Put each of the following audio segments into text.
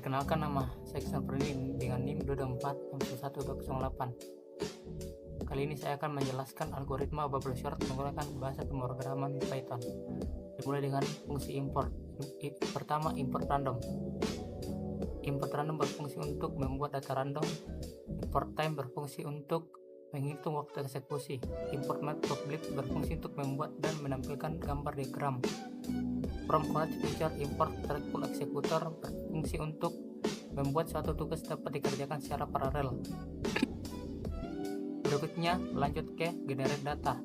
Perkenalkan, nama saya Christopher dengan NIM 2246128. Kali ini saya akan menjelaskan algoritma bubble sort menggunakan bahasa pemrograman Python. Dimulai dengan fungsi import. Pertama, import random. Import random berfungsi untuk membuat data random. Import time berfungsi untuk menghitung waktu eksekusi. Import matplotlib berfungsi untuk membuat dan menampilkan gambar diagram. From collect feature import threadful executor berfungsi untuk membuat suatu tugas dapat dikerjakan secara paralel. Berikutnya lanjut ke generate data.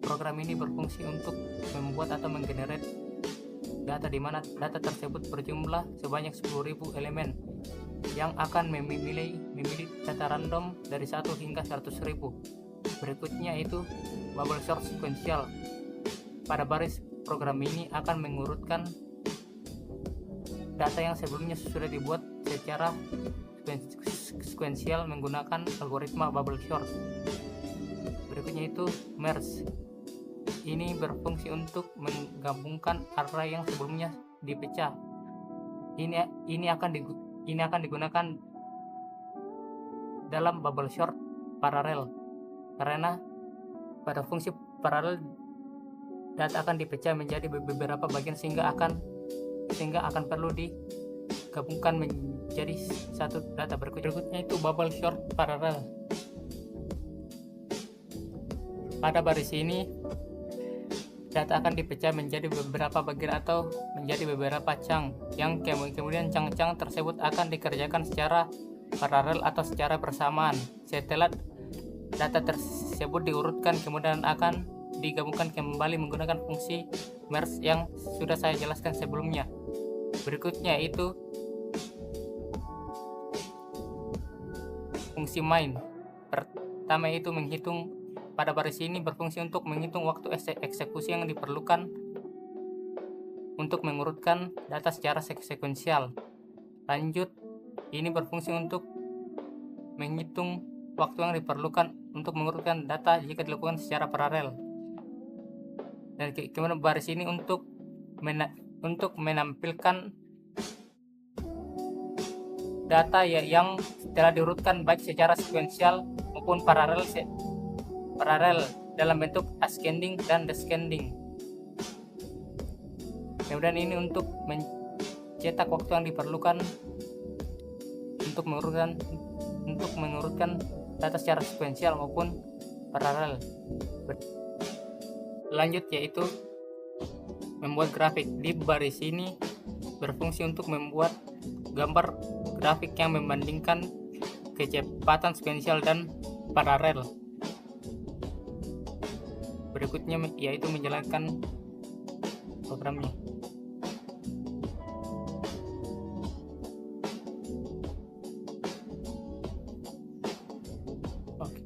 Program ini berfungsi untuk membuat atau menggenerate data di mana data tersebut berjumlah sebanyak 10.000 elemen yang akan memilih data random dari 1 hingga 100.000. Berikutnya itu bubble sort sequential. Pada baris program ini akan mengurutkan data yang sebelumnya sudah dibuat secara sequential menggunakan algoritma bubble sort. Berikutnya itu merge. Ini berfungsi untuk menggabungkan array yang sebelumnya dipecah. Ini akan digunakan dalam bubble sort paralel karena pada fungsi paralel data akan dipecah menjadi beberapa bagian sehingga akan perlu digabungkan menjadi satu data. Berikutnya itu bubble sort paralel. Pada baris ini data akan dipecah menjadi beberapa bagian atau menjadi beberapa chunk yang kemudian chunk-chunk tersebut akan dikerjakan secara paralel atau secara bersamaan. Setelah data tersebut diurutkan kemudian akan digabungkan kembali menggunakan fungsi merge yang sudah saya jelaskan sebelumnya. Berikutnya itu fungsi main. Pertama itu menghitung. Pada baris ini berfungsi untuk menghitung waktu eksekusi yang diperlukan untuk mengurutkan data secara sekuensial. Lanjut, ini berfungsi untuk menghitung waktu yang diperlukan untuk mengurutkan data jika dilakukan secara paralel. Dan kemudian baris ini untuk menampilkan data yang telah diurutkan baik secara sekuensial maupun paralel dalam bentuk ascending dan descending. Kemudian ini untuk mencetak waktu yang diperlukan untuk mengurutkan data secara sekuensial maupun paralel. Lanjut yaitu membuat grafik. Di baris ini berfungsi untuk membuat gambar grafik yang membandingkan kecepatan sekuensial dan paralel. Berikutnya yaitu menjalankan programnya. Oke.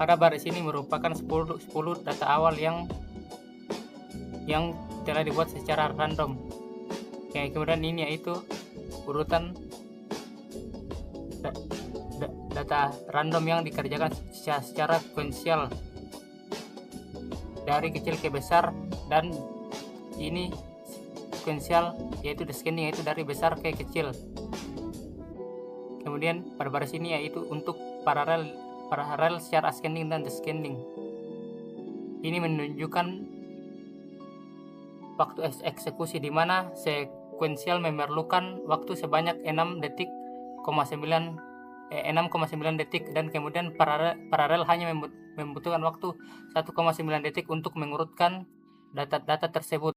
Pada baris ini merupakan 10 data awal yang telah dibuat secara random. Kemudian ini yaitu urutan data random yang dikerjakan secara sekuensial dari kecil ke besar, dan ini sekuensial yaitu descending yaitu dari besar ke kecil. Kemudian pada baris ini yaitu untuk paralel secara ascending dan descending. Ini menunjukkan waktu eksekusi di mana sekuensial memerlukan waktu sebanyak 6,9 detik dan kemudian paralel hanya membutuhkan waktu 1,9 detik untuk mengurutkan data tersebut.